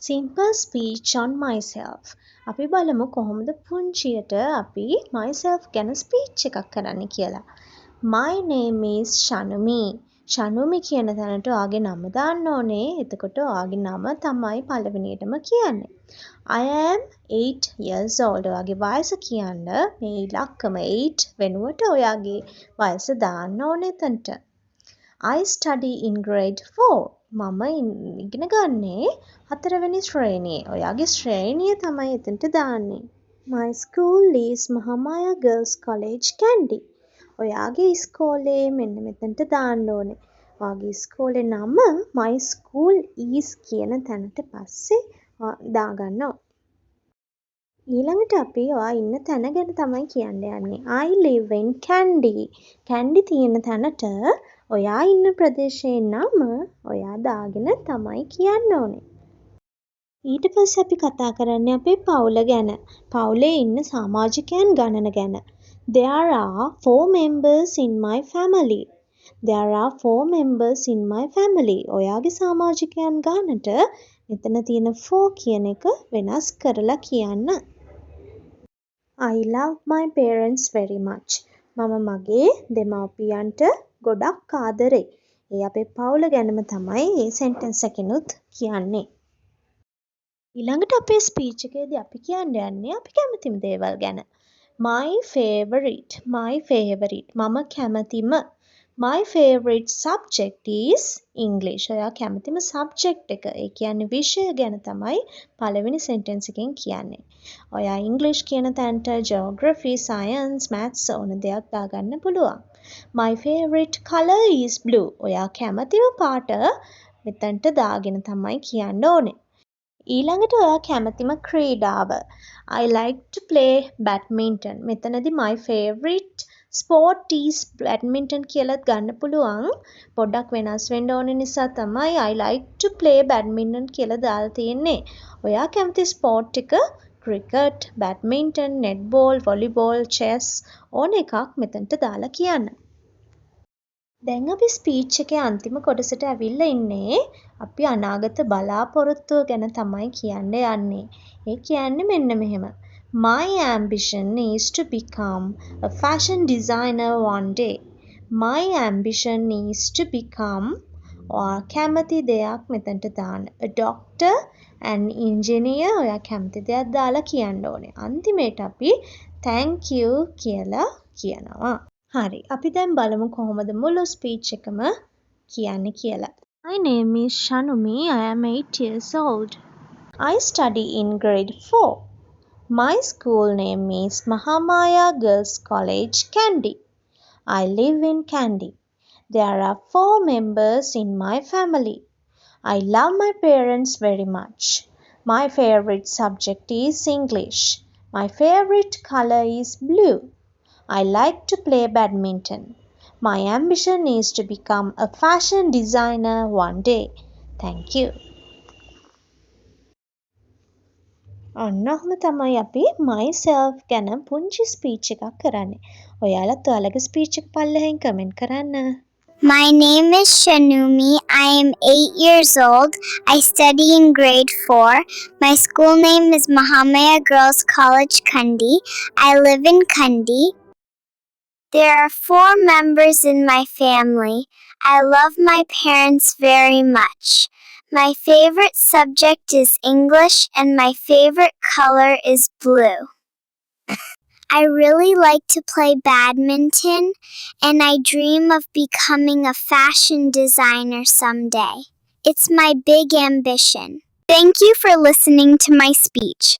simple speech on myself. අපි බලමු කොහොමද පුංචියට අපි myself ගැන speech එකක් කරන්න කියලා. My name is Shanumi. Shanumi කියන තැනට ඔයාගේ නම දාන්න ඕනේ. එතකොට ඔයාගේ නම තමයි පළවෙනියටම කියන්නේ. I am 8 years old. ඔයාගේ වයස කියන්න මේ ඉලක්කම 8 වෙනුවට ඔයාගේ වයස දාන්න ඕනේ එතනට. I study in grade 4. මම ඉගෙන ගන්නේ 4 වෙනි ශ්‍රේණියේ. ඔයාගේ ශ්‍රේණිය තමයි එතනට දාන්නේ. My school is Mahamaya Girls College Kandy. ඔයාගේ ඉස්කෝලේ මෙන්න මෙතනට දාන්න ඕනේ. ඔයාගේ ඉස්කෝලේ නම my school is කියන තැනට පස්සේ දාගන්න ඕනේ. ඊළඟට අපි ඔයා ඉන්න තැන ගැන තමයි කියන්න යන්නේ. I live in Kandy. Kandy තියෙන තැනට ඔයා ඉන්න ප්‍රදේශයේ නම ඔයා දාගෙන තමයි කියන්න ඕනේ. ඊට පස්සේ අපි කතා කරන්නේ අපේ පවුල ගැන. පවුලේ ඉන්න සමාජිකයන් ගණන ගැන. There are 4 members in my family. There are 4 members in my family. ඔයාගේ සමාජිකයන් ගානට මෙතන තියෙන 4 කියන එක වෙනස් කරලා කියන්න. I love my parents very much. මම මගේ දෙමව්පියන්ට ගොඩක් ආදරෙයි. ඒ අපේ පවුල ගැනම තමයි මේ සෙන්ටෙන්ස් එකෙනුත් කියන්නේ. ඊළඟට අපේ ස්පීච් එකේදී අපි කියන්න යන්නේ අපි කැමතිම දේවල් ගැන. My favorite. මම කැමතිම. My favorite subject is English. ඔයා කැමතිම subject එක. ඒ කියන්නේ විෂය ගැන තමයි පළවෙනි sentence එකෙන් කියන්නේ. ඔයා English කියන තැනට geography, science, maths ඕන දෙයක් දාගන්න පුළුවන්. My favorite color is blue. ඔයා කැමතිම පාට මෙතනට දාගෙන තමයි කියන්න ඕනේ. ඊළඟට ඔයා කැමතිම ක්‍රීඩාව. I like to play badminton. මෙතනදී my favorite sport is badminton කියලාත් ගන්න පුළුවන්. පොඩ්ඩක් වෙනස් වෙන්න ඕන නිසා තමයි I like to play badminton කියලා දාලා තියෙන්නේ. ඔයා කැමති ස්පෝර්ට් එක cricket, badminton, netball, volleyball, chess ඕන එකක් මෙතනට දාලා කියන්න. දැන් අපි ස්පීච් එකේ අන්තිම කොටසට ඇවිල්ලා ඉන්නේ. අපි අනාගත බලාපොරොත්තුව ගැන තමයි කියන්න යන්නේ. ඒ කියන්නේ මෙන්න මෙහෙම. My ambition is to become a fashion designer one day. My ambition is to become or කැමති දෙයක් මෙතනට දාන්න. A doctor, an engineer ඔයා කැමති දෙයක් දාලා කියන්න ඕනේ. අන්තිමේට අපි thank you කියලා කියනවා. හරි. අපි දැන් බලමු කොහොමද මුළු ස්පීච් එකම කියන්නේ කියලා. My name is Shanumi. I am 8 years old. I study in grade 4. My school name is Mahamaya Girls College Kandy. I live in Kandy. There are 4 members in my family. I love my parents very much. My favorite subject is English. My favorite color is blue. I like to play badminton. My ambition is to become a fashion designer one day. Thank you. ඔන්නෝම තමයි අපි myself ගැන පුංචි speech එකක් කරන්නේ. ඔයාලත් ඔයාලගේ speech එක පල්ලෙහෙන් comment කරන්න. My name is Shanumi. I am 8 years old. I study in grade 4. My school name is Mahamaya Girls College Kandy. I live in Kandy. There are 4 members in my family. I love my parents very much. My favorite subject is English and my favorite color is blue. I really like to play badminton and I dream of becoming a fashion designer someday. It's my big ambition. Thank you for listening to my speech.